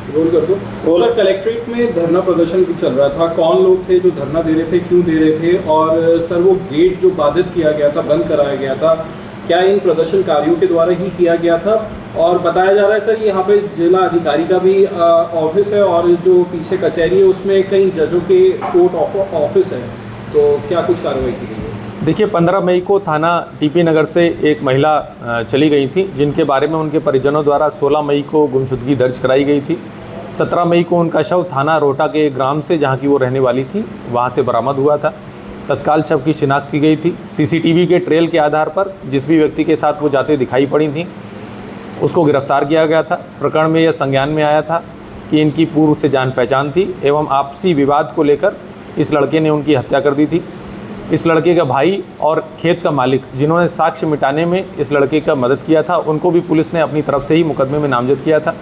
Role कर दो। Sir, collectorate में धरना प्रदर्शन भी चल रहा था, कौन लोग थे जो धरना दे रहे थे, क्यों दे रहे थे, और सर वो गेट जो बाधित किया गया था, बंद कराया गया था, क्या इन प्रदर्शनकारियों के द्वारा ही किया गया था? और बताया जा रहा है सर यहाँ पे जिला अधिकारी का भी ऑफिस है, और जो पीछे कचहरी है उसमें कई जजों के कोर्ट ऑफिस है, तो क्या कुछ कार्रवाई की गई है? देखिए, 15 मई को थाना टीपी नगर से एक महिला चली गई थी, जिनके बारे में उनके परिजनों द्वारा 16 मई को गुमशुदगी दर्ज कराई गई थी। 17 मई को उनका शव थाना रोहटा के ग्राम से, जहां की वो रहने वाली थी, वहां से बरामद हुआ था। तत्काल शव की शिनाख्त की गई थी। सीसीटीवी के ट्रेल के आधार पर जिस भी व्यक्ति के साथ वो जाते दिखाई पड़ी थी, उसको गिरफ्तार किया गया था। प्रकरण में यह संज्ञान में आया था कि इनकी पूर्व से जान पहचान थी एवं आपसी विवाद को लेकर इस लड़के ने उनकी हत्या कर दी थी। इस लड़के का भाई और खेत का मालिक, जिन्होंने साक्ष्य मिटाने में इस लड़के का मदद किया था, उनको भी पुलिस ने अपनी तरफ से ही मुकदमे में नामजद किया था।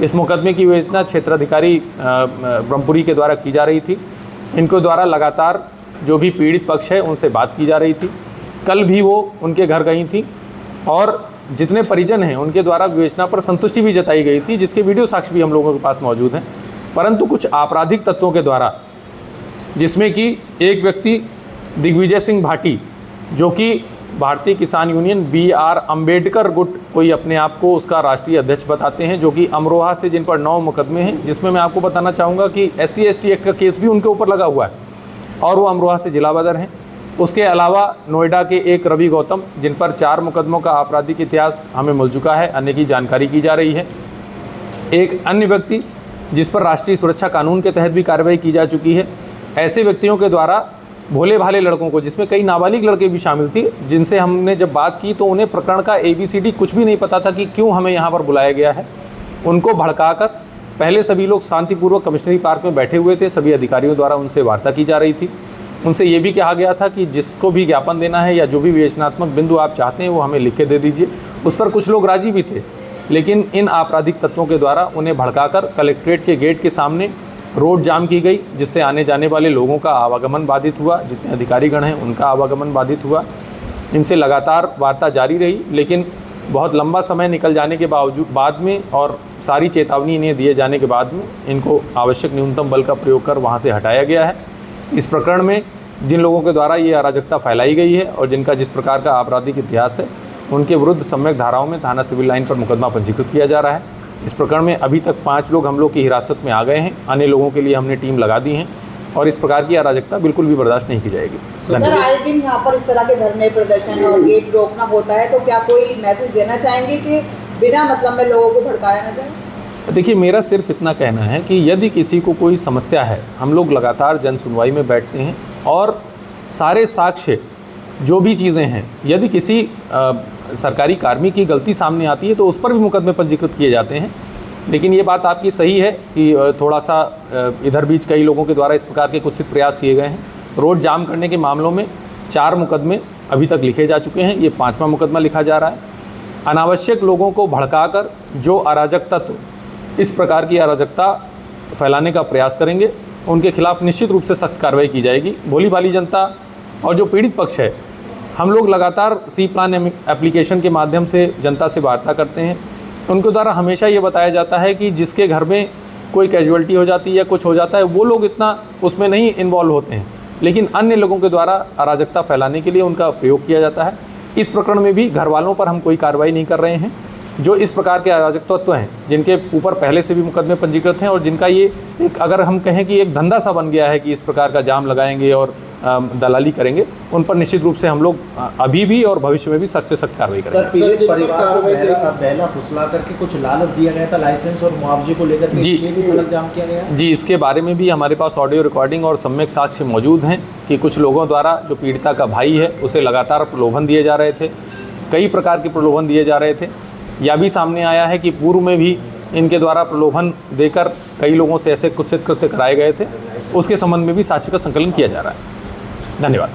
इस मुकदमे की विवेचना क्षेत्राधिकारी ब्रह्मपुरी के द्वारा की जा रही थी। इनको द्वारा लगातार जो भी पीड़ित पक्ष है उनसे बात की जा रही थी। कल भी वो उनके घर गई थी और जितने परिजन हैं उनके द्वारा विवेचना पर संतुष्टि भी जताई गई थी, जिसके वीडियो साक्ष्य भी हम लोगों के पास मौजूद हैं। परंतु कुछ आपराधिक तत्वों के द्वारा, जिसमें कि एक व्यक्ति दिग्विजय सिंह भाटी, जो कि भारतीय किसान यूनियन BR अम्बेडकर गुट, कोई अपने आप को उसका राष्ट्रीय अध्यक्ष बताते हैं, जो कि अमरोहा से, जिन पर 9 मुकदमे हैं, जिसमें मैं आपको बताना चाहूँगा कि SC/ST एक्ट का केस भी उनके ऊपर लगा हुआ है और वो अमरोहा से जिला बदर हैं। उसके अलावा नोएडा के एक रवि गौतम, जिन पर 4 मुकदमों का आपराधिक इतिहास हमें मिल चुका है, अन्य की जानकारी की जा रही है। एक अन्य व्यक्ति जिस पर राष्ट्रीय सुरक्षा कानून के तहत भी कार्रवाई की जा चुकी है। ऐसे व्यक्तियों के द्वारा भोले भाले लड़कों को, जिसमें कई नाबालिग लड़के भी शामिल थे, जिनसे हमने जब बात की तो उन्हें प्रकरण का ABCD कुछ भी नहीं पता था कि क्यों हमें यहाँ पर बुलाया गया है। उनको भड़काकर पहले सभी लोग शांतिपूर्वक कमिश्नरी पार्क में बैठे हुए थे। सभी अधिकारियों द्वारा उनसे वार्ता की जा रही थी। उनसे ये भी कहा गया था कि जिसको भी ज्ञापन देना है या जो भी विवेचनात्मक बिंदु आप चाहते हैं वो हमें लिख के दे दीजिए। उस पर कुछ लोग राजी भी थे, लेकिन इन आपराधिक तत्वों के द्वारा उन्हें भड़काकर कलेक्ट्रेट के गेट के सामने रोड जाम की गई, जिससे आने जाने वाले लोगों का आवागमन बाधित हुआ। जितने अधिकारीगण हैं उनका आवागमन बाधित हुआ। इनसे लगातार वार्ता जारी रही, लेकिन बहुत लंबा समय निकल जाने के बाद में और सारी चेतावनी इन्हें दिए जाने के बाद में इनको आवश्यक न्यूनतम बल का प्रयोग कर वहाँ से हटाया गया है। इस प्रकरण में जिन लोगों के द्वारा ये अराजकता फैलाई गई है और जिनका जिस प्रकार का आपराधिक इतिहास है, उनके विरुद्ध सम्यक धाराओं में थाना सिविल लाइन पर मुकदमा पंजीकृत किया जा रहा है। इस प्रकरण में अभी तक 5 लोग हम लोग की हिरासत में आ गए हैं। अन्य लोगों के लिए हमने टीम लगा दी है और इस प्रकार की अराजकता बिल्कुल भी बर्दाश्त नहीं की जाएगी। सर, आए दिन यहाँ पर इस तरह के धरने प्रदर्शन और गेट रोकना होता है, तो क्या कोई मैसेज देना चाहेंगे कि बिना मतलब में लोगों को भड़काया ना जाए? देखिए, मेरा सिर्फ इतना कहना है कि यदि किसी को कोई समस्या है, हम लोग लगातार जन सुनवाई में बैठते हैं और सारे साक्ष्य जो भी चीज़ें हैं, यदि किसी सरकारी कार्मिक की गलती सामने आती है तो उस पर भी मुकदमे पंजीकृत किए जाते हैं। लेकिन ये बात आपकी सही है कि थोड़ा सा इधर बीच कई लोगों के द्वारा इस प्रकार के कुत्सित प्रयास किए गए हैं। रोड जाम करने के मामलों में 4 मुकदमे अभी तक लिखे जा चुके हैं, ये 5वां मुकदमा लिखा जा रहा है। अनावश्यक लोगों को भड़काकर जो अराजक तत्व इस प्रकार की अराजकता फैलाने का प्रयास करेंगे, उनके खिलाफ निश्चित रूप से सख्त कार्रवाई की जाएगी। भोली भाली जनता और जो पीड़ित पक्ष है, हम लोग लगातार सी प्लान एप्लीकेशन के माध्यम से जनता से वार्ता करते हैं। उनके द्वारा हमेशा ये बताया जाता है कि जिसके घर में कोई कैजुअलिटी हो जाती है या कुछ हो जाता है, वो लोग इतना उसमें नहीं इन्वॉल्व होते हैं, लेकिन अन्य लोगों के द्वारा अराजकता फैलाने के लिए उनका प्रयोग किया जाता है। इस प्रकरण में भी घर वालों पर हम कोई कार्रवाई नहीं कर रहे हैं। जो इस प्रकार के अराजक तत्व हैं, जिनके ऊपर पहले से भी मुकदमे पंजीकृत हैं और जिनका ये एक, अगर हम कहें कि एक धंधा सा बन गया है कि इस प्रकार का जाम लगाएंगे और दलाली करेंगे, उन पर निश्चित रूप से हम लोग अभी भी और भविष्य में भी सख्त से सख्त कार्रवाई करेंगे। सर, पीड़ित परिवार को बहला फुसला करके कुछ लालच दिया गया था लाइसेंस और मुआवजे को लेकर के, इसलिए भी सड़क जाम किया गया? जी, इसके बारे में भी हमारे पास ऑडियो रिकॉर्डिंग और सम्यक साक्ष्य मौजूद हैं कि कुछ लोगों द्वारा, जो पीड़िता का भाई है, उसे लगातार प्रलोभन दिए जा रहे थे, कई प्रकार के प्रलोभन दिए जा रहे थे। यह भी सामने आया है कि पूर्व में भी इनके द्वारा प्रलोभन देकर कई लोगों से ऐसे कुत्सित कृत्य कराए गए थे। उसके संबंध में भी साक्ष्य का संकलन किया जा रहा है। धन्यवाद।